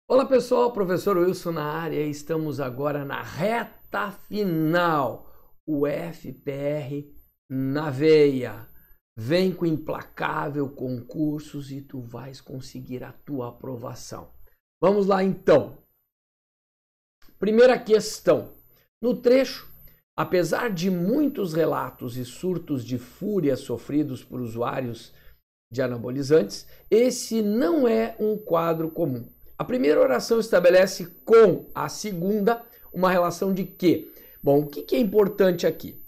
Olá pessoal, professor Wilson na área, estamos agora na reta final, o FPR na veia. Vem com implacável concursos e tu vais conseguir a tua aprovação. Vamos lá então. Primeira questão. No trecho, apesar de muitos relatos e surtos de fúria sofridos por usuários de anabolizantes, esse não é um quadro comum. A primeira oração estabelece com a segunda uma relação de quê? Bom, o que é importante aqui?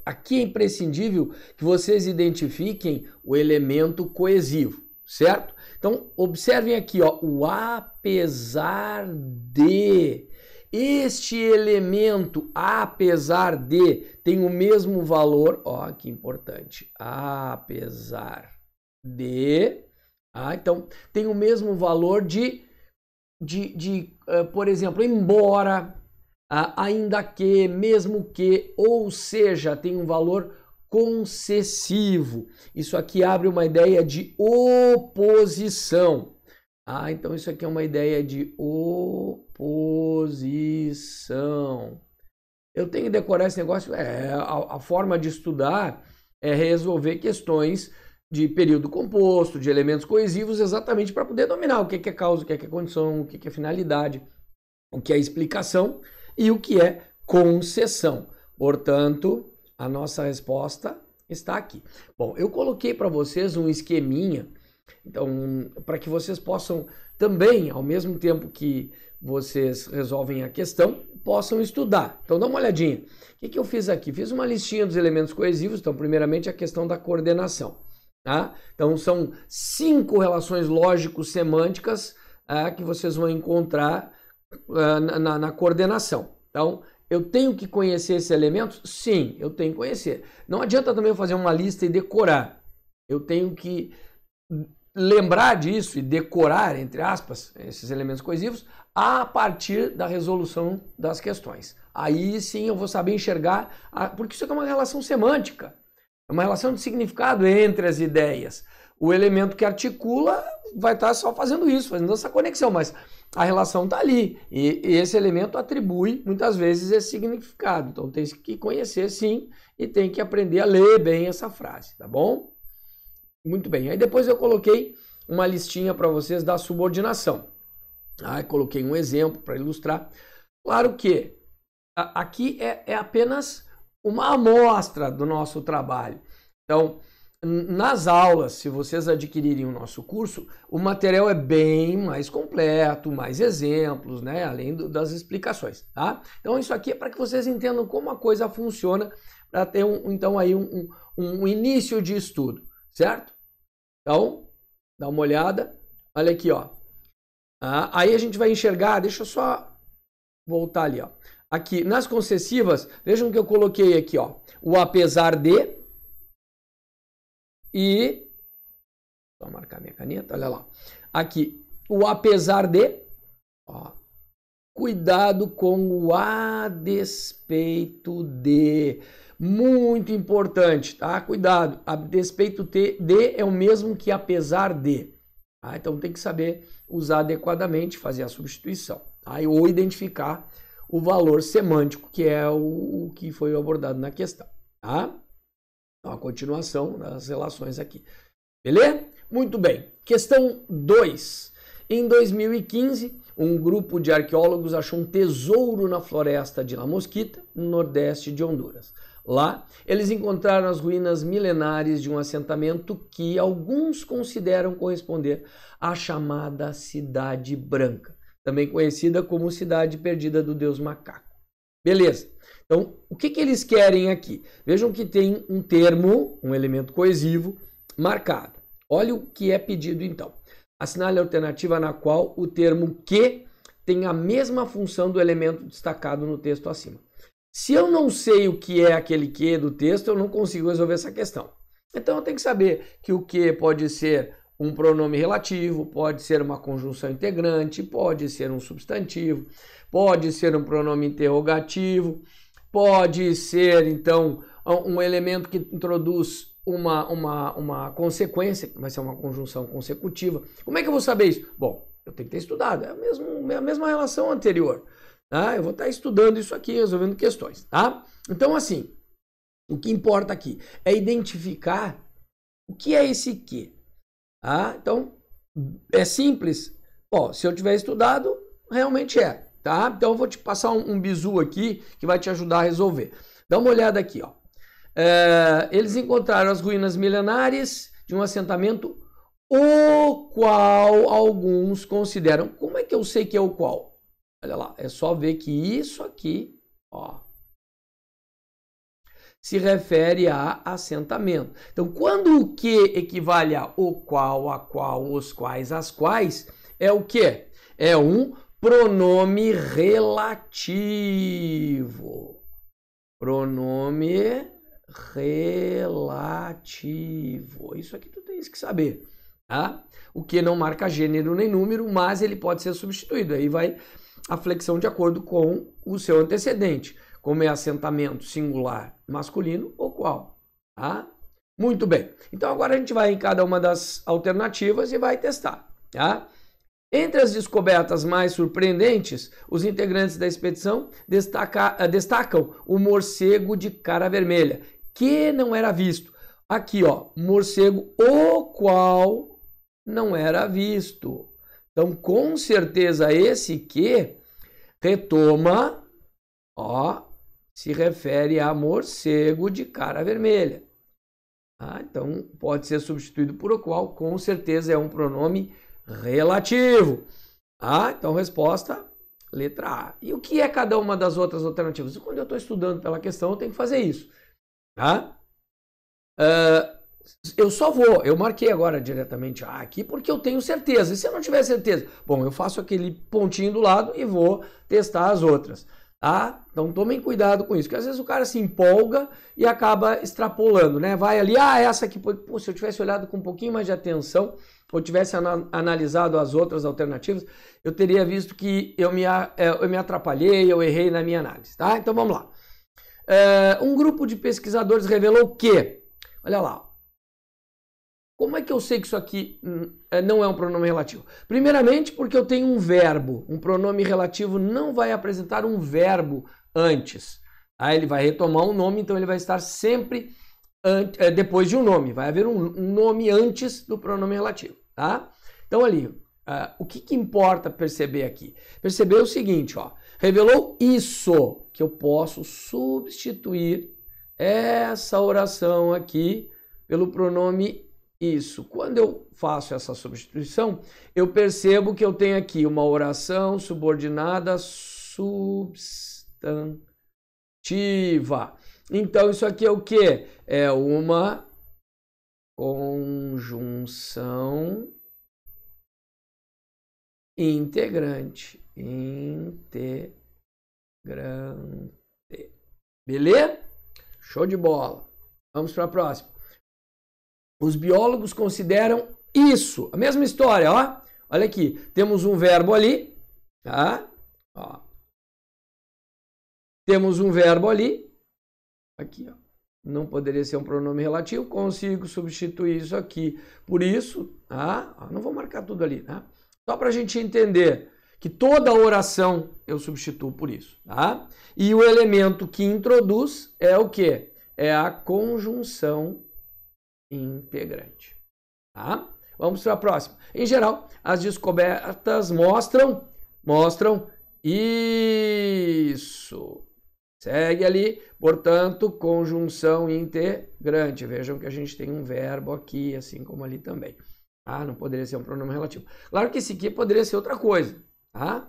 Aqui é imprescindível que vocês identifiquem o elemento coesivo, certo? Então, observem aqui, ó, o apesar de. Este elemento, apesar de, tem o mesmo valor, ó, que importante, apesar de... então, tem o mesmo valor por exemplo, embora, ainda que, mesmo que, ou seja, tem um valor concessivo. Isso aqui abre uma ideia de oposição. Então isso aqui é uma ideia de oposição. Eu tenho que decorar esse negócio. A forma de estudar é resolver questões de período composto, de elementos coesivos, exatamente para poder dominar o que é causa, o que é condição, o que é finalidade, o que é explicação e o que é concessão. Portanto, a nossa resposta está aqui. Bom, eu coloquei para vocês um esqueminha, então, para que vocês possam também, ao mesmo tempo que vocês resolvem a questão, possam estudar. Então, dá uma olhadinha. O que eu fiz aqui? Fiz uma listinha dos elementos coesivos. Então, primeiramente, a questão da coordenação. Então, são 5 relações lógico-semânticas que vocês vão encontrar na coordenação. Então, eu tenho que conhecer esses elementos? Sim, eu tenho que conhecer. Não adianta também eu fazer uma lista e decorar. Eu tenho que lembrar disso e decorar, entre aspas, esses elementos coesivos a partir da resolução das questões. Aí sim eu vou saber enxergar, porque isso aqui é uma relação semântica, é uma relação de significado entre as ideias. O elemento que articula vai estar só fazendo isso, fazendo essa conexão, mas a relação está ali e esse elemento atribui muitas vezes esse significado. Então tem que conhecer sim e tem que aprender a ler bem essa frase, tá bom? Muito bem, aí depois eu coloquei uma listinha para vocês da subordinação. Coloquei um exemplo para ilustrar. Claro que aqui é apenas uma amostra do nosso trabalho. Então, nas aulas, se vocês adquirirem o nosso curso, o material é bem mais completo, mais exemplos, né? Além das explicações, tá? Então, isso aqui é para que vocês entendam como a coisa funciona, para ter um início de estudo, certo? Então, dá uma olhada. Olha aqui, ó. Aí a gente vai enxergar, deixa eu só voltar ali, ó. Aqui, nas concessivas, vejam que eu coloquei aqui, ó, o apesar de e... Só marcar minha caneta, olha lá. Aqui, o apesar de, ó, cuidado com o a despeito de. Muito importante, tá? Cuidado, a despeito de é o mesmo que apesar de. Então tem que saber usar adequadamente, fazer a substituição, ou identificar o valor semântico, que é o que foi abordado na questão, tá? Então, a continuação das relações aqui. Beleza? Muito bem. Questão 2. Em 2015, um grupo de arqueólogos achou um tesouro na floresta de La Mosquita, no nordeste de Honduras. Lá, eles encontraram as ruínas milenares de um assentamento que alguns consideram corresponder à chamada Cidade Branca, também conhecida como Cidade Perdida do Deus Macaco. Beleza. Então, o que eles querem aqui? Vejam que tem um termo, um elemento coesivo, marcado. Olha o que é pedido então. Assinale a alternativa na qual o termo que tem a mesma função do elemento destacado no texto acima. Se eu não sei o que é aquele que do texto, eu não consigo resolver essa questão. Então eu tenho que saber que o que pode ser um pronome relativo, pode ser uma conjunção integrante, pode ser um substantivo, pode ser um pronome interrogativo, pode ser, então, um elemento que introduz uma consequência, que vai ser uma conjunção consecutiva. Como é que eu vou saber isso? Bom, Eu tenho que ter estudado. É a mesma relação anterior. Tá? Eu vou estar estudando isso aqui, resolvendo questões. Tá? Então, assim, o que importa aqui é identificar o que é esse que. Tá? Então, é simples. Ó, se eu tiver estudado, realmente é. Tá? Então, eu vou te passar um bizu aqui que vai te ajudar a resolver. Dá uma olhada aqui. Ó. Eles encontraram as ruínas milenares de um assentamento o qual alguns consideram. Como é que eu sei que é o qual? Olha lá, é só ver que isso aqui, ó, se refere a assentamento. Então, quando o que equivale a o qual, a qual, os quais, as quais, é o que? É um pronome relativo. Pronome relativo. Isso aqui tu tens que saber. Tá? O que não marca gênero nem número, mas ele pode ser substituído. Aí vai a flexão de acordo com o seu antecedente. Como é assentamento singular masculino ou qual. Tá? Muito bem. Então agora a gente vai em cada uma das alternativas e vai testar. Tá? Entre as descobertas mais surpreendentes, os integrantes da expedição destacam o morcego de cara vermelha, que não era visto. Aqui, ó, morcego o qual não era visto. Então, com certeza, esse que retoma, ó, se refere a morcego de cara vermelha. Ah, então, pode ser substituído por o qual, com certeza, é um pronome relativo. Ah, então, resposta, letra A. E o que é cada uma das outras alternativas? Quando eu estou estudando pela questão, eu tenho que fazer isso. Tá? Eu marquei agora diretamente aqui porque eu tenho certeza. E se eu não tiver certeza? Bom, eu faço aquele pontinho do lado e vou testar as outras. Tá? Então tomem cuidado com isso, porque às vezes o cara se empolga e acaba extrapolando, né? Vai ali, essa aqui, pô, se eu tivesse olhado com um pouquinho mais de atenção, ou tivesse analisado as outras alternativas, eu teria visto que eu me atrapalhei, eu errei na minha análise, tá? Então vamos lá. Um grupo de pesquisadores revelou que, olha lá, como é que eu sei que isso aqui não é um pronome relativo? Primeiramente, porque eu tenho um verbo. Um pronome relativo não vai apresentar um verbo antes. Aí ele vai retomar um nome, então ele vai estar sempre depois de um nome. Vai haver um nome antes do pronome relativo. Tá? Então ali, o que importa perceber aqui? Perceber o seguinte, ó. Revelou isso, que eu posso substituir essa oração aqui pelo pronome isso. Quando eu faço essa substituição, eu percebo que eu tenho aqui uma oração subordinada substantiva. Então, isso aqui é o quê? É uma conjunção integrante. Beleza? Show de bola. Vamos para a próxima. Os biólogos consideram isso, a mesma história, ó. Olha aqui, temos um verbo ali, tá? Ó. Temos um verbo ali, aqui, ó. Não poderia ser um pronome relativo, consigo substituir isso aqui por isso, tá? Não vou marcar tudo ali, tá? Só para a gente entender que toda oração eu substituo por isso, tá? E o elemento que introduz é o quê? É a conjunção integrante. Tá? Vamos para a próxima. Em geral, as descobertas mostram isso. Segue ali, portanto, conjunção integrante. Vejam que a gente tem um verbo aqui, assim como ali também. Tá? Não poderia ser um pronome relativo. Claro que esse aqui poderia ser outra coisa. Tá?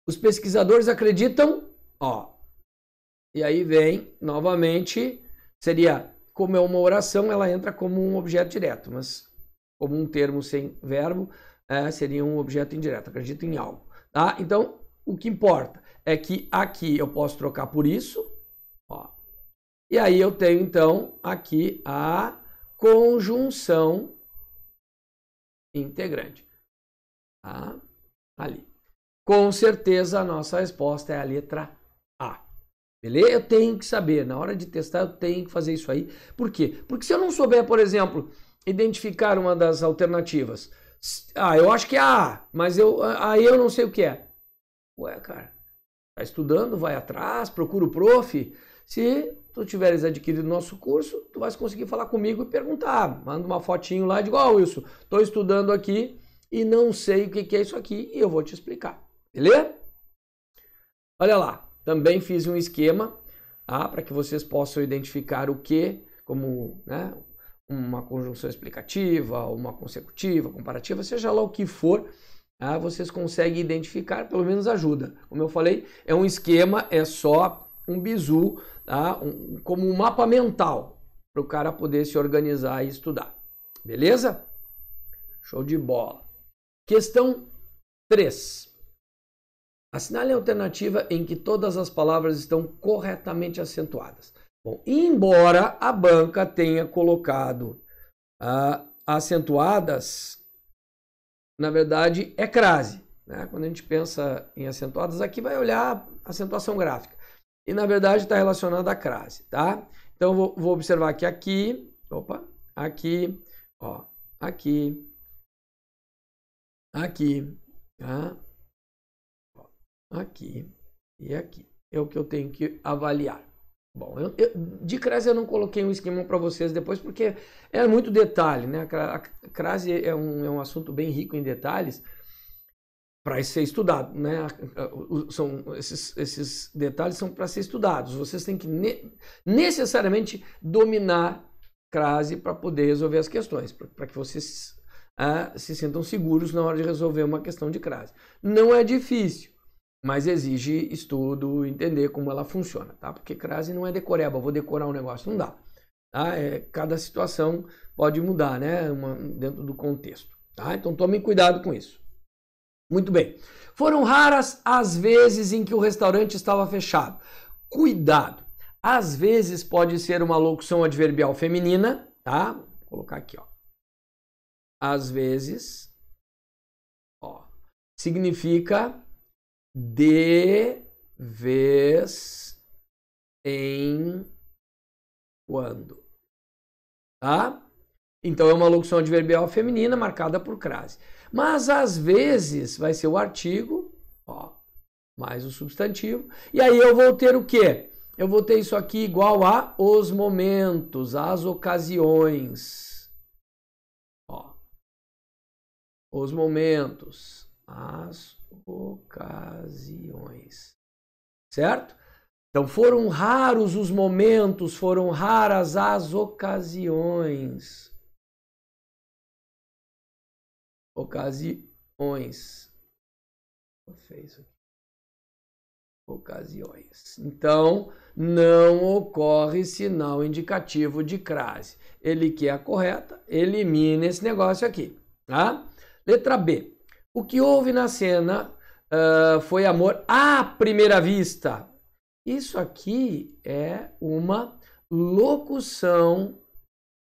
Os pesquisadores acreditam, ó, e aí vem novamente, seria, como é uma oração, ela entra como um objeto direto, mas como um termo sem verbo, seria um objeto indireto, acredito em algo. Tá? Então, o que importa é que aqui eu posso trocar por isso, ó, e aí eu tenho então aqui a conjunção integrante. Tá? Ali. Com certeza a nossa resposta é a letra A. Beleza? Eu tenho que saber, na hora de testar eu tenho que fazer isso aí. Por quê? Porque se eu não souber, por exemplo, identificar uma das alternativas, Eu acho que é A, mas aí eu não sei o que é. Ué, cara, tá estudando, vai atrás, procura o prof. Se tu tiveres adquirido o nosso curso, tu vais conseguir falar comigo e perguntar. Manda uma fotinho lá e digo, Wilson, estou estudando aqui e não sei o que é isso aqui e eu vou te explicar. Beleza? Olha lá, também fiz um esquema para que vocês possam identificar o que, como uma conjunção explicativa, uma consecutiva, comparativa, seja lá o que for, vocês conseguem identificar, pelo menos ajuda. Como eu falei, é um esquema, é só um bizu, como um mapa mental, para o cara poder se organizar e estudar. Beleza? Show de bola. Questão 3. Assinale a alternativa em que todas as palavras estão corretamente acentuadas. Bom, embora a banca tenha colocado acentuadas, na verdade é crase. Né? Quando a gente pensa em acentuadas, aqui vai olhar a acentuação gráfica. E na verdade está relacionada à crase. Tá? Então vou observar que aqui, aqui, tá? Aqui e aqui. É o que eu tenho que avaliar. Bom, de crase eu não coloquei um esquema para vocês depois, porque é muito detalhe, né? A crase é um assunto bem rico em detalhes para ser estudado, né? Esses detalhes são para ser estudados. Vocês têm que necessariamente dominar crase para poder resolver as questões, para que vocês se sintam seguros na hora de resolver uma questão de crase. Não é difícil, mas exige estudo, entender como ela funciona, tá? Porque crase não é decoreba, vou decorar um negócio, não dá. Tá? Cada situação pode mudar, né? Dentro do contexto, tá? Então tomem cuidado com isso. Muito bem. Foram raras as vezes em que o restaurante estava fechado. Cuidado. Às vezes pode ser uma locução adverbial feminina, tá? Vou colocar aqui, ó. Às vezes, significa de vez em quando, tá? Então é uma locução adverbial feminina marcada por crase. Mas às vezes vai ser o artigo, mais o substantivo, e aí eu vou ter o quê? Eu vou ter isso aqui igual a os momentos, as ocasiões. Os momentos, as ocasiões, certo? Então foram raros os momentos, foram raras as ocasiões. Ocasiões. Ocasiões. Então não ocorre sinal indicativo de crase. Ele quer a correta, elimina esse negócio aqui, tá? Letra B. O que houve na cena foi amor à primeira vista. Isso aqui é uma locução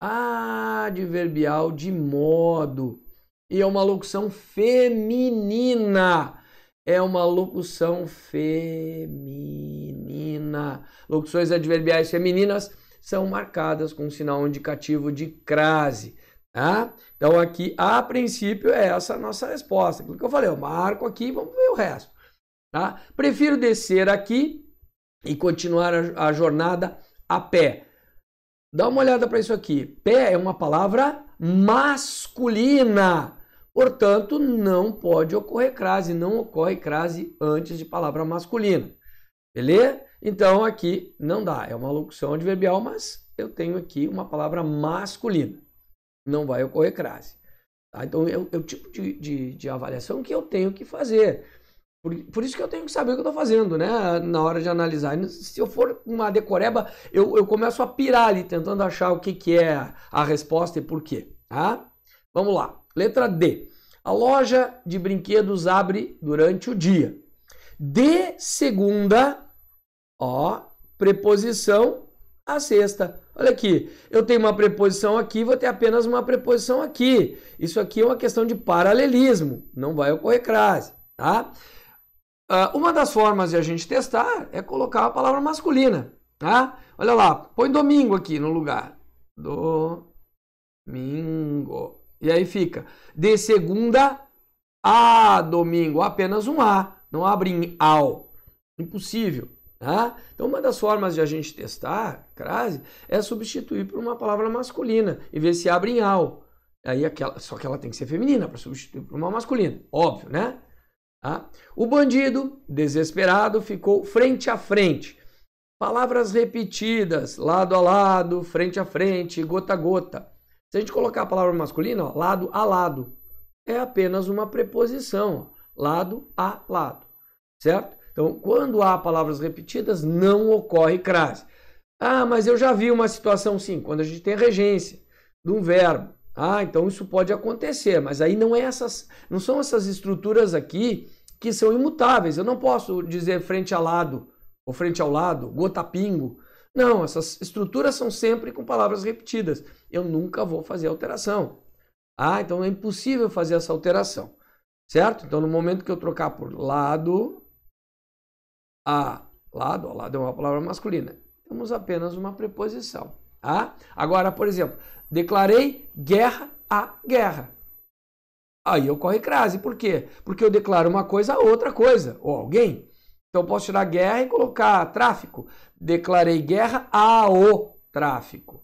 adverbial de modo. E é uma locução feminina. É uma locução feminina. Locuções adverbiais femininas são marcadas com um sinal indicativo de crase. Tá? Então aqui, a princípio, é essa a nossa resposta. Aquilo que eu falei, eu marco aqui, vamos ver o resto. Tá? Prefiro descer aqui e continuar a jornada a pé. Dá uma olhada para isso aqui. Pé é uma palavra masculina. Portanto, não pode ocorrer crase. Não ocorre crase antes de palavra masculina. Beleza? Então aqui não dá. É uma locução adverbial, mas eu tenho aqui uma palavra masculina. Não vai ocorrer crase. Tá? Então, é o tipo de avaliação que eu tenho que fazer. Por isso que eu tenho que saber o que eu estou fazendo, né? Na hora de analisar. Se eu for uma decoreba, eu começo a pirar ali, tentando achar o que é a resposta e por quê. Tá? Vamos lá. Letra D. A loja de brinquedos abre durante o dia. De segunda, preposição a sexta. Olha aqui, eu tenho uma preposição aqui, vou ter apenas uma preposição aqui. Isso aqui é uma questão de paralelismo, não vai ocorrer crase, tá? Uma das formas de a gente testar é colocar a palavra masculina, tá? Olha lá, põe domingo aqui no lugar. Domingo. E aí fica de segunda a domingo, apenas um A, não abre em ao. Impossível. Tá? Então, uma das formas de a gente testar crase é substituir por uma palavra masculina e ver se abre em ao. Aí só que ela tem que ser feminina para substituir por uma masculina, óbvio, né? Tá? O bandido, desesperado, ficou frente a frente. Palavras repetidas, lado a lado, frente a frente, gota a gota. Se a gente colocar a palavra masculina, ó, lado a lado, é apenas uma preposição, ó, lado a lado, certo? Então, quando há palavras repetidas, não ocorre crase. Ah, mas eu já vi uma situação sim, quando a gente tem a regência de um verbo. Ah, então isso pode acontecer, mas aí não são essas estruturas aqui que são imutáveis. Eu não posso dizer frente a lado, ou frente ao lado, gota pingo. Não, essas estruturas são sempre com palavras repetidas. Eu nunca vou fazer alteração. Ah, então é impossível fazer essa alteração, certo? Então, no momento que eu trocar por lado, lado é uma palavra masculina. Temos apenas uma preposição. Tá? Agora, por exemplo, declarei guerra à guerra. Aí ocorre crase. Por quê? Porque eu declaro uma coisa a outra coisa, ou alguém. Então, eu posso tirar guerra e colocar tráfico. Declarei guerra ao tráfico.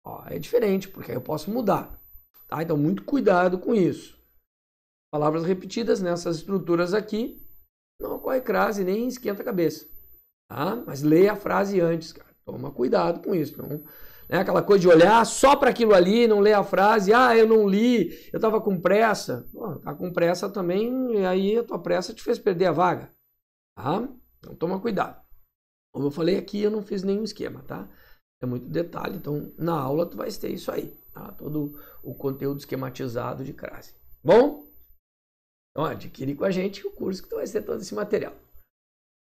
Ó, é diferente, porque aí eu posso mudar. Tá? Então, muito cuidado com isso. Palavras repetidas nessas estruturas aqui, não ocorre crase nem esquenta a cabeça. Tá? Mas leia a frase antes, cara. Toma cuidado com isso. Não, né? Aquela coisa de olhar só para aquilo ali, não ler a frase. Ah, eu não li, eu estava com pressa. Pô, tá com pressa também, e aí a tua pressa te fez perder a vaga. Tá? Então toma cuidado. Como eu falei aqui, eu não fiz nenhum esquema, tá? É muito detalhe, então na aula tu vai ter isso aí, tá? Todo o conteúdo esquematizado de crase. Bom? Então adquire com a gente o curso que tu vai ter todo esse material.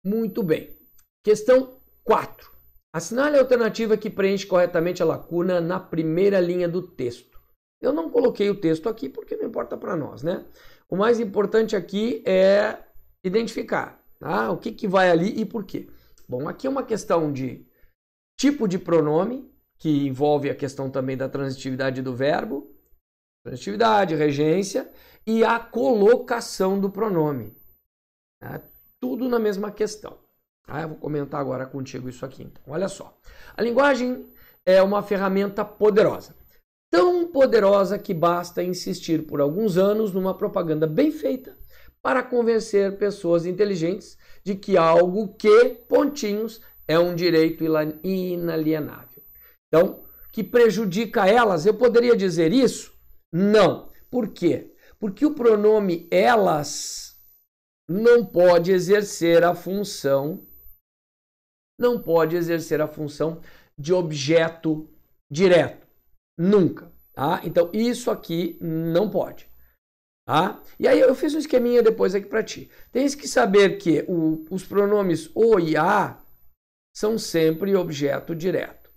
Muito bem. Questão 4. Assinale a alternativa que preenche corretamente a lacuna na primeira linha do texto. Eu não coloquei o texto aqui porque não importa para nós, né? O mais importante aqui é identificar, tá? O que vai ali e por quê. Bom, aqui é uma questão de tipo de pronome, que envolve a questão também da transitividade do verbo, transitividade, regência, e a colocação do pronome. Tá? Tudo na mesma questão. Tá? Eu vou comentar agora contigo isso aqui. Então, olha só. A linguagem é uma ferramenta poderosa. Tão poderosa que basta insistir por alguns anos numa propaganda bem feita para convencer pessoas inteligentes de que algo que, pontinhos, é um direito inalienável. Então, que prejudica elas, eu poderia dizer isso? Não. Por quê? Porque o pronome elas não pode exercer a função, de objeto direto. Nunca. Tá? Então, isso aqui não pode. Tá? E aí eu fiz um esqueminha depois aqui para ti. Tens que saber que os pronomes o e a são sempre objeto direto.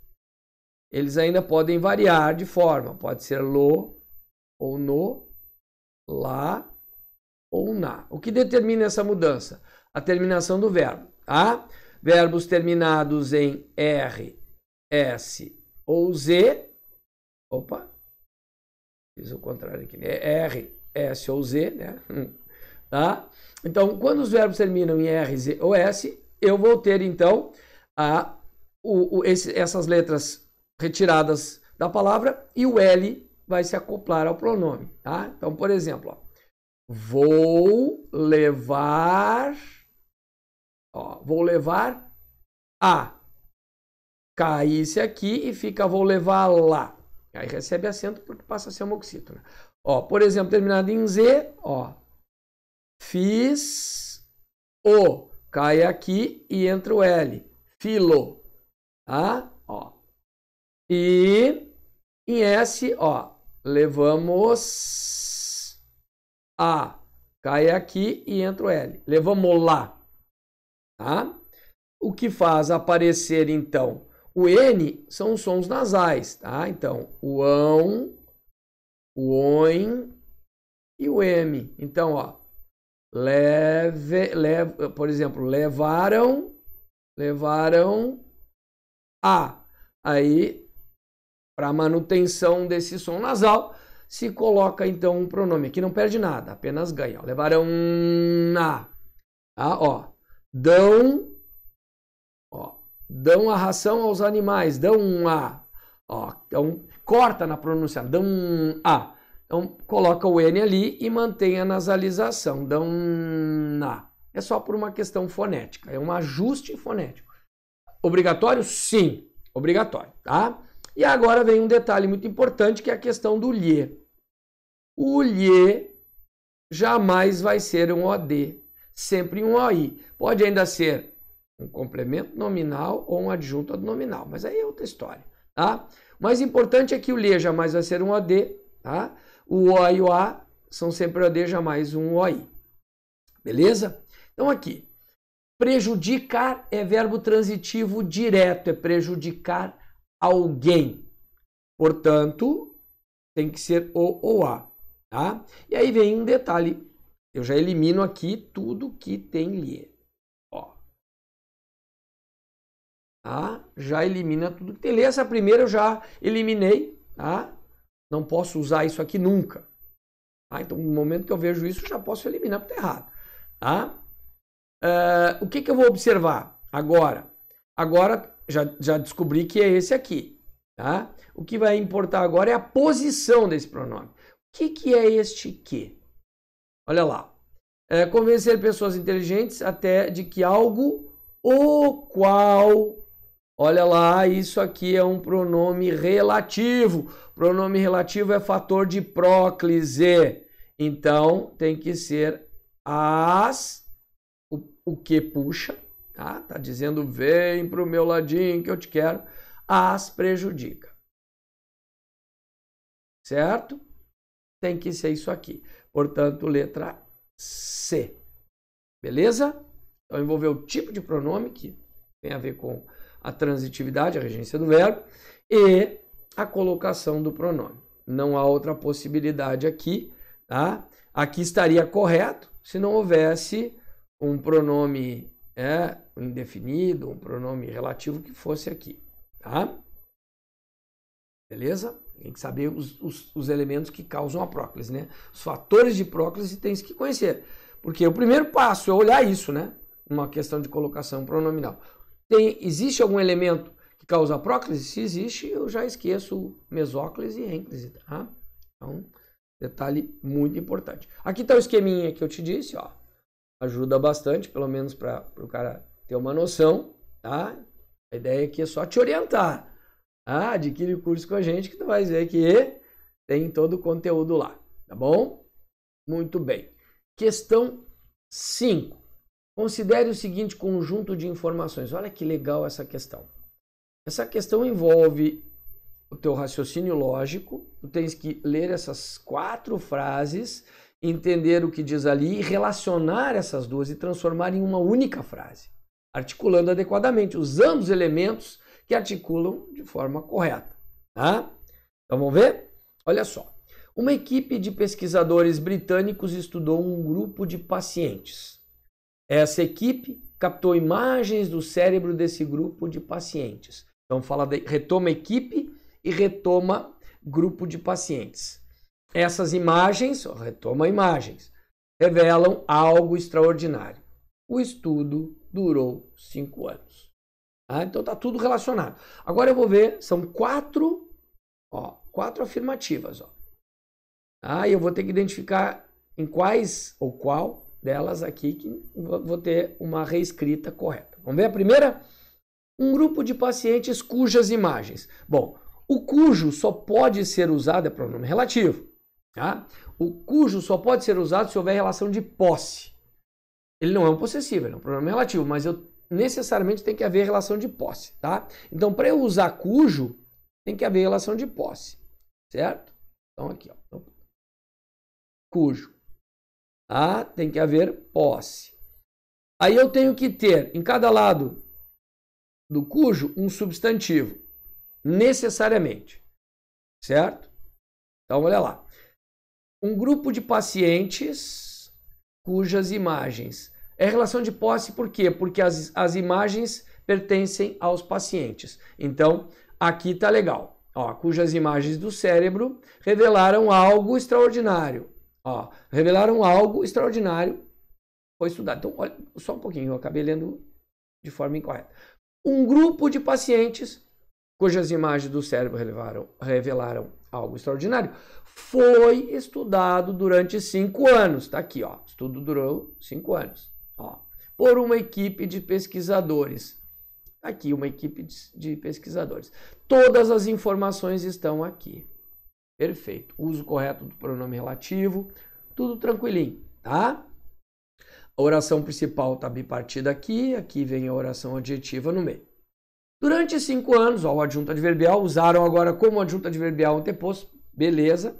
Eles ainda podem variar de forma. Pode ser lo, ou no, lá ou na. O que determina essa mudança? A terminação do verbo. Tá? Verbos terminados em R, S ou Z. Opa, fiz o contrário aqui. Né? R, S ou Z, né? Tá? Então, quando os verbos terminam em R, Z ou S, eu vou ter, então, essas letras retiradas da palavra e o L vai se acoplar ao pronome. Tá? Então, por exemplo, ó, vou levar a. Caísse aqui e fica vou levar lá. Aí recebe acento porque passa a ser homoxítono. Ó, por exemplo, terminado em Z, ó, fiz o, cai aqui e entra o L, filo, tá? Ó. E em S, ó, levamos a, cai aqui e entra o L, levamos lá, tá? O que faz aparecer, então, o N são os sons nasais, tá? Então, o ão, o oin e o M. Então, ó, por exemplo, levaram a. Aí, para manutenção desse som nasal, se coloca então um pronome. Aqui não perde nada, apenas ganha. Ó. Levarão na. Tá? Ó. Dão a ração aos animais. Dão a. Ó. Então, corta na pronúncia. Dão a. Então, coloca o N ali e mantém a nasalização. Dão na. É só por uma questão fonética. É um ajuste fonético. Obrigatório? Sim. Obrigatório, tá? E agora vem um detalhe muito importante, que é a questão do lhe. O lhe jamais vai ser um OD, sempre um OI. Pode ainda ser um complemento nominal ou um adjunto ad nominal, mas aí é outra história, tá? O mais importante é que o lhe jamais vai ser um OD, tá? O O e o A são sempre OD, jamais um OI. Beleza? Então aqui, prejudicar é verbo transitivo direto, é prejudicar alguém. Portanto, tem que ser o ou a, tá? E aí vem um detalhe. Eu já elimino aqui tudo que tem lhe. Ó. Tá? Já elimina tudo que tem lhe. Essa primeira eu já eliminei, tá? Não posso usar isso aqui nunca. Tá? Então, no momento que eu vejo isso, eu já posso eliminar porque tá errado. Tá? O que eu vou observar agora? Agora, já descobri que é esse aqui. Tá? O que vai importar agora é a posição desse pronome. O que é este que? Olha lá. Convencer pessoas inteligentes até de que algo o qual... Olha lá, isso aqui é um pronome relativo. Pronome relativo é fator de próclise. Então, tem que ser as... O que puxa. Tá dizendo, vem pro meu ladinho que eu te quero. As prejudica. Certo? Tem que ser isso aqui. Portanto, letra C. Beleza? Então, envolveu o tipo de pronome, que tem a ver com a transitividade, a regência do verbo, e a colocação do pronome. Não há outra possibilidade aqui, tá? Aqui estaria correto se não houvesse um pronome indefinido, um pronome relativo que fosse aqui. Tá? Beleza? Tem que saber os elementos que causam a próclise, né? Os fatores de próclise tem que conhecer. Porque o primeiro passo é olhar isso, né? Uma questão de colocação pronominal. Existe algum elemento que causa a próclise? Se existe, eu já esqueço mesóclise e ênclise, tá? Então, detalhe muito importante. Aqui está o esqueminha que eu te disse, ó. Ajuda bastante, pelo menos para o cara ter uma noção, tá? A ideia aqui é só te orientar. Adquire o curso com a gente que tu vai ver que tem todo o conteúdo lá, tá bom? Muito bem. Questão 5. Considere o seguinte conjunto de informações. Olha que legal essa questão. Essa questão envolve o teu raciocínio lógico. Tu tens que ler essas 4 frases, entender o que diz ali, relacionar essas duas e transformar em uma única frase, articulando adequadamente, usando os elementos que articulam de forma correta. Tá? Então vamos ver? Olha só. Uma equipe de pesquisadores britânicos estudou um grupo de pacientes. Essa equipe captou imagens do cérebro desse grupo de pacientes. Então retoma equipe e retoma grupo de pacientes. Essas imagens, retoma imagens, revelam algo extraordinário. O estudo durou 5 anos. Então está tudo relacionado. Agora eu vou ver, são 4 afirmativas. E eu vou ter que identificar em quais ou qual delas aqui que vou ter uma reescrita correta. Vamos ver a primeira? Um grupo de pacientes cujas imagens. Bom, o cujo só pode ser usado, é pronome relativo. Tá? O cujo só pode ser usado se houver relação de posse. Ele não é um possessivo, ele é um pronome relativo, mas necessariamente tem que haver relação de posse. Tá? Então, para eu usar cujo, tem que haver relação de posse. Certo? Então, aqui. Ó. Cujo. Tem que haver posse. Aí eu tenho que ter, em cada lado do cujo, um substantivo. Necessariamente. Certo? Então, olha lá. Um grupo de pacientes cujas imagens. É relação de posse por quê? Porque as imagens pertencem aos pacientes. Então, aqui tá legal. ó, cujas imagens do cérebro revelaram algo extraordinário. Ó, revelaram algo extraordinário. Foi estudado. Então, olha, só um pouquinho, eu acabei lendo de forma incorreta. Um grupo de pacientes cujas imagens do cérebro revelaram algo extraordinário foi estudado durante 5 anos. Tá aqui, ó. O estudo durou 5 anos. Ó, por uma equipe de pesquisadores. Aqui, uma equipe de pesquisadores. Todas as informações estão aqui. Perfeito. Uso correto do pronome relativo. Tudo tranquilinho, tá? A oração principal está bipartida aqui. Aqui vem a oração adjetiva no meio. Durante 5 anos, ó, o adjunto adverbial, usaram agora como adjunto adverbial anteposto. Beleza.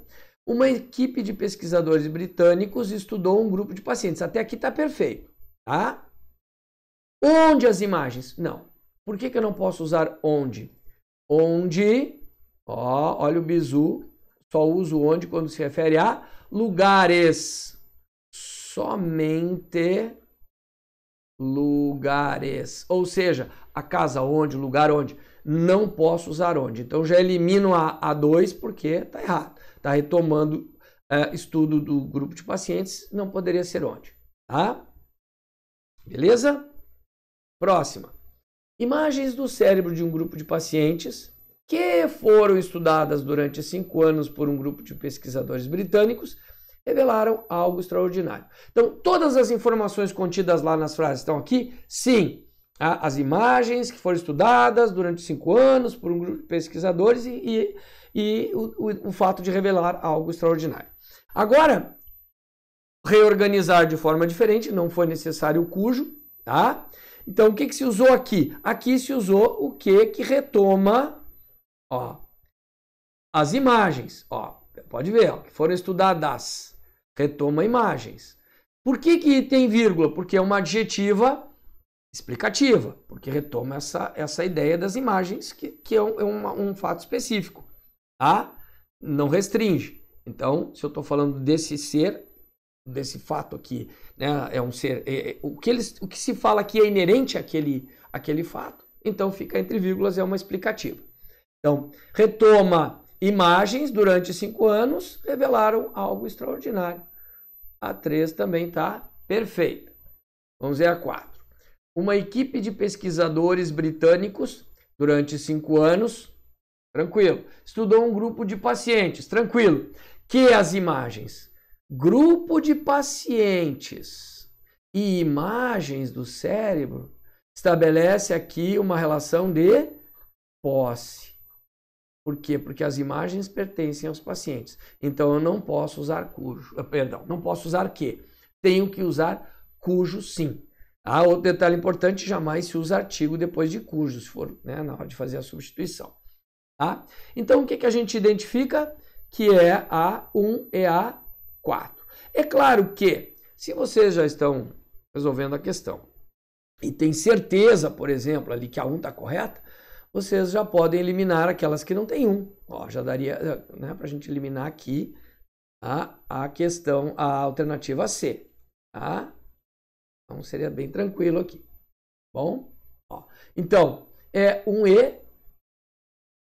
Uma equipe de pesquisadores britânicos estudou um grupo de pacientes. Até aqui está perfeito, tá? Onde as imagens? Não. Por que eu não posso usar onde? Onde, ó, olha o bizu, só uso onde quando se refere a lugares. Somente lugares. Ou seja, a casa onde, o lugar onde. Não posso usar onde. Então já elimino a 2 porque está errado. Está retomando estudo do grupo de pacientes, não poderia ser onde. Tá? Beleza? Próxima. Imagens do cérebro de um grupo de pacientes que foram estudadas durante 5 anos por um grupo de pesquisadores britânicos revelaram algo extraordinário. Então, todas as informações contidas lá nas frases estão aqui? Sim. As imagens que foram estudadas durante 5 anos por um grupo de pesquisadores e o fato de revelar algo extraordinário. Agora, reorganizar de forma diferente, não foi necessário o cujo, tá? Então, o que se usou aqui? Aqui se usou o que retoma, ó, as imagens, ó, pode ver, ó, que foram estudadas, retoma imagens. Por que tem vírgula? Porque é uma adjetiva explicativa, porque retoma essa ideia das imagens, que é um fato específico, tá? Não restringe. Então, se eu estou falando desse ser, desse fato aqui, né, é um ser, o que se fala aqui é inerente àquele fato, então fica entre vírgulas, é uma explicativa. Então, retoma imagens durante 5 anos, revelaram algo extraordinário. A 3 também está perfeita. Vamos ver a 4. Uma equipe de pesquisadores britânicos, durante 5 anos, tranquilo, estudou um grupo de pacientes, tranquilo, que as imagens, grupo de pacientes e imagens do cérebro, estabelece aqui uma relação de posse. Por quê? Porque as imagens pertencem aos pacientes. Então, eu não posso usar cujo. Perdão, não posso usar que. Tenho que usar cujo sim. Outro detalhe importante, jamais se usa artigo depois de cujo, se for, né, na hora de fazer a substituição. Tá? Então, o que a gente identifica? Que é a 1 e a 4. É claro que, se vocês já estão resolvendo a questão e tem certeza, por exemplo, ali que a 1 está correta, vocês já podem eliminar aquelas que não tem 1. Ó, já daria, né, para a gente eliminar aqui a questão, a alternativa C. Tá? Então seria bem tranquilo aqui. Bom? Ó, então, é 1 e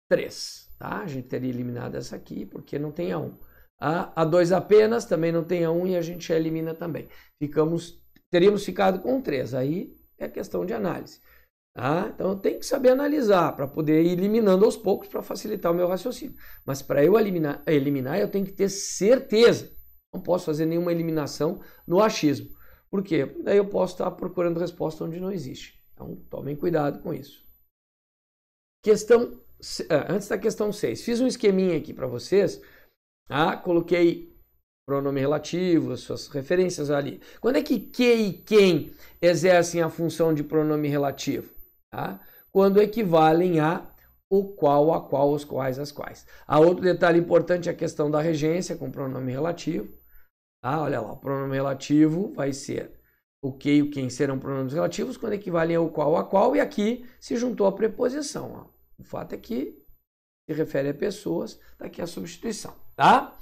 3. Tá? A gente teria eliminado essa aqui porque não tem a 1. A 2 apenas, também não tem a 1 e a gente já elimina também. Teríamos ficado com 3. Aí é questão de análise. Tá? Então eu tenho que saber analisar para poder ir eliminando aos poucos para facilitar o meu raciocínio. Mas para eu eliminar, eu tenho que ter certeza. Não posso fazer nenhuma eliminação no achismo. Por quê? Daí eu posso estar procurando resposta onde não existe. Então tomem cuidado com isso. Antes da questão 6, fiz um esqueminha aqui para vocês. Coloquei pronome relativo, suas referências ali. Quando é que e quem exercem a função de pronome relativo? Tá? Quando equivalem a o qual, a qual, os quais, as quais. Outro detalhe importante é a questão da regência com pronome relativo. Olha lá, o pronome relativo vai ser o que e o quem serão pronomes relativos quando equivalem ao qual, a qual, e aqui se juntou a preposição. O fato é que se refere a pessoas, daqui a substituição. Tá?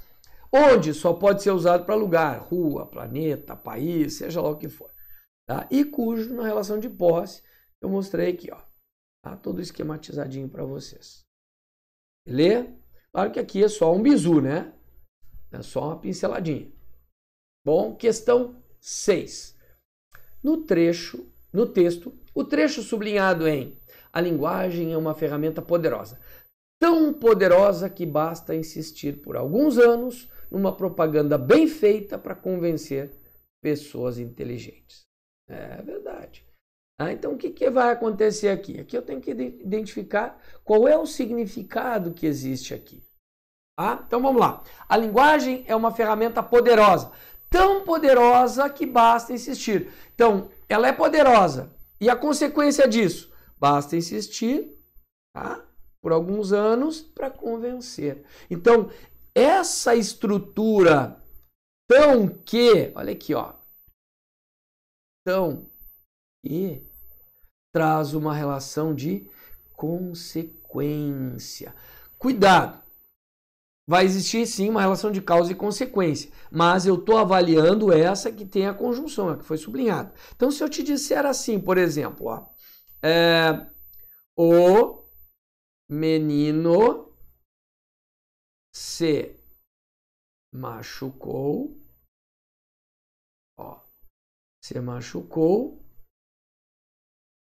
Onde só pode ser usado para lugar, rua, planeta, país, seja lá o que for. Tá? E cujo, na relação de posse, eu mostrei aqui, ó. Tá? Tudo esquematizadinho para vocês. Beleza? Claro que aqui é só um bizu, né? É só uma pinceladinha. Bom, questão 6. No texto, o trecho sublinhado em "A linguagem é uma ferramenta poderosa. Tão poderosa que basta insistir por alguns anos numa propaganda bem feita para convencer pessoas inteligentes." É verdade. Então, o que vai acontecer aqui? Aqui eu tenho que identificar qual é o significado que existe aqui. Então, vamos lá. A linguagem é uma ferramenta poderosa. Tão poderosa que basta insistir. Então, ela é poderosa. E a consequência disso? Basta insistir, por alguns anos para convencer. Então, essa estrutura tão que, olha aqui, tão que traz uma relação de consequência. Cuidado! Vai existir sim uma relação de causa e consequência, mas eu estou avaliando essa que tem a conjunção, a que foi sublinhada. Então, se eu te disser assim, por exemplo, o menino se machucou, se machucou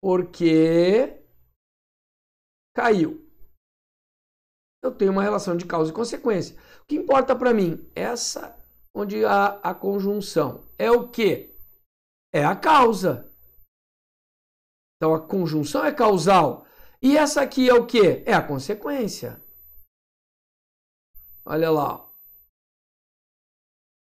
porque caiu. Eu tenho uma relação de causa e consequência. O que importa para mim? Essa onde há a conjunção. É o quê? É a causa. Então, a conjunção é causal. E essa aqui é o quê? É a consequência. Olha lá.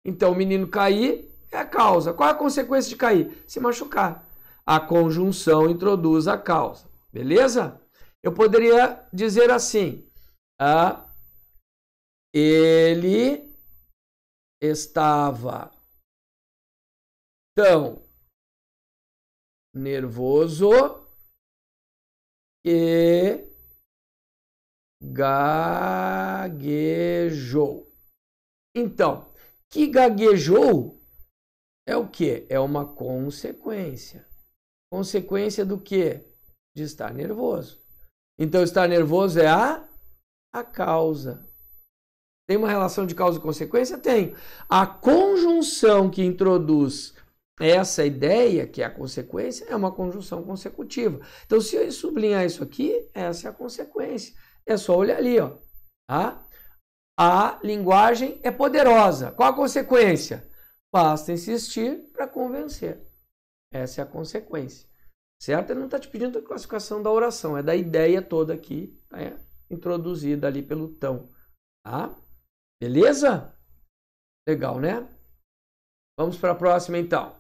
Então, o menino cair é a causa. Qual é a consequência de cair? Se machucar. A conjunção introduz a causa. Beleza? Eu poderia dizer assim: ele estava tão nervoso que gaguejou. Então, que gaguejou é o quê? É uma consequência. Consequência do quê? De estar nervoso. Então, estar nervoso é a causa. Tem uma relação de causa e consequência? Tem. A conjunção que introduz essa ideia, que é a consequência, é uma conjunção consecutiva. Então, se eu sublinhar isso aqui, essa é a consequência. É só olhar ali, A linguagem é poderosa. Qual a consequência? Basta insistir para convencer. Essa é a consequência. Certo? Ele não está te pedindo a classificação da oração, é da ideia toda aqui, introduzida ali pelo tão. Beleza? Legal, né? Vamos para a próxima, então.